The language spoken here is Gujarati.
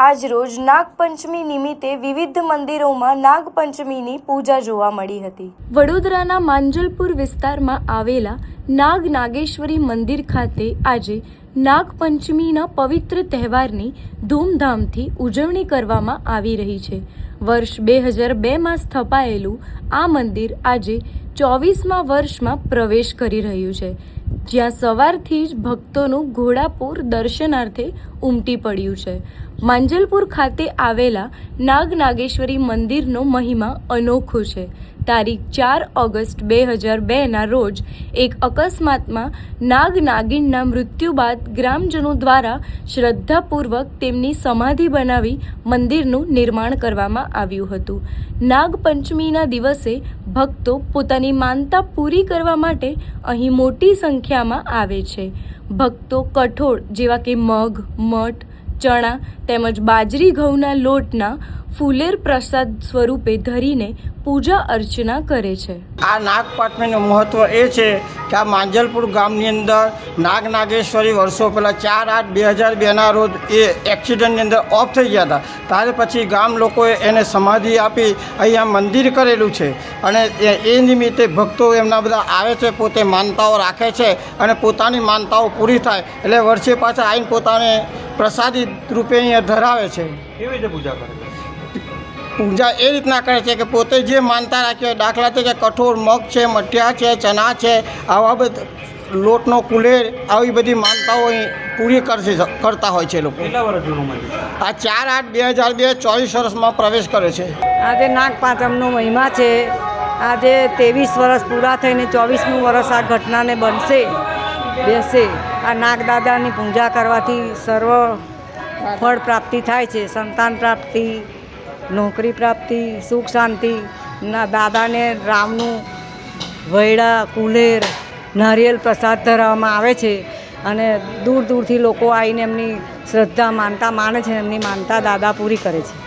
આજરોજ નાગપંચમી નિમિત્તે વિવિધ મંદિરોમાં નાગપંચમીની પૂજા જોવા મળી હતી। વડોદરાના માંજલપુર વિસ્તારમાં આવેલા નાગેશ્વરી મંદિર ખાતે આજે નાગપંચમીના પવિત્ર તહેવારની ધૂમધામથી ઉજવણી કરવામાં આવી રહી છે। વર્ષ 2002માં સ્થપાયેલું આ મંદિર આજે 24મા વર્ષમાં પ્રવેશ કરી રહ્યું છે, જ્યાં સવારથી જ ભક્તોનું ઘોડાપૂર દર્શનાર્થે ઉમટી પડ્યું છે। માંજલપુર ખાતે આવેલા નાગેશ્વરી મંદિરનો મહિમા અનોખો છે। તારીખ 4 ઓગસ્ટ 2002ના રોજ એક અકસ્માતમાં નાગિનના મૃત્યુ બાદ ગ્રામજનો દ્વારા શ્રદ્ધાપૂર્વક તેમની સમાધિ બનાવી મંદિરનું નિર્માણ કરવામાં આવ્યું હતું। નાગપંચમીના દિવસે ભક્તો પોતાની માનતા પૂરી કરવા માટે અહીં મોટી સંખ્યામાં આવે છે। ભક્તો કઠોળ જેવા કે મગ, મઠ, ચણા તેમજ બાજરી ઘઉંના લોટના ફુલેર પ્રસાદ સ્વરૂપે ધરીને પૂજા અર્ચના કરે છે। આ નાગપંચમીનું મહત્ત્વ એ છે કે આ માંજલપુર ગામની અંદર નાગેશ્વરી વર્ષો પહેલાં 4/8/2002ના રોજ એ એક્સિડન્ટની અંદર ઓફ થઈ ગયા હતા। ત્યારે પછી ગામ લોકોએ એને સમાધિ આપી અહીંયા મંદિર કરેલું છે અને એ નિમિત્તે ભક્તો એમના બધા આવે છે, પોતે માનતાઓ રાખે છે અને પોતાની માનતાઓ પૂરી થાય એટલે વર્ષે પાછા આવીને પોતાને પ્રસાદી રૂપે અહીંયા ધરાવે છે। કેવી રીતે પૂજા કરે છે? પૂજા એ રીતના કરે છે કે પોતે જે માનતા રાખી હોય, દાખલા તરીકે કઠોળ, મગ છે, મઠિયા છે, ચણા છે, આવા બધા લોટનો કુલેર, આવી બધી માનતાઓ અહીં પૂરી કરતા હોય છે લોકો। કેટલા વર્ષ જૂનું મંદિર? આ 4/8/2002 24 વર્ષમાં પ્રવેશ કરે છે। આજે નાગપાંચમનો મહિમા છે। આજે 23 વર્ષ પૂરા થઈને 24મું વર્ષ આ ઘટનાને બેસે। આ નાગદાદાની પૂજા કરવાથી સર્વ ફળ પ્રાપ્તિ થાય છે, સંતાન પ્રાપ્તિ, નોકરી પ્રાપ્તિ, સુખ શાંતિ। ના દાદાને રામનું વૈડા, કુલેર, નારિયેલ પ્રસાદ ધરાવવામાં આવે છે અને દૂર દૂરથી લોકો આવીને એમની શ્રદ્ધા માનતા માને છે, એમની માનતા દાદા પૂરી કરે છે।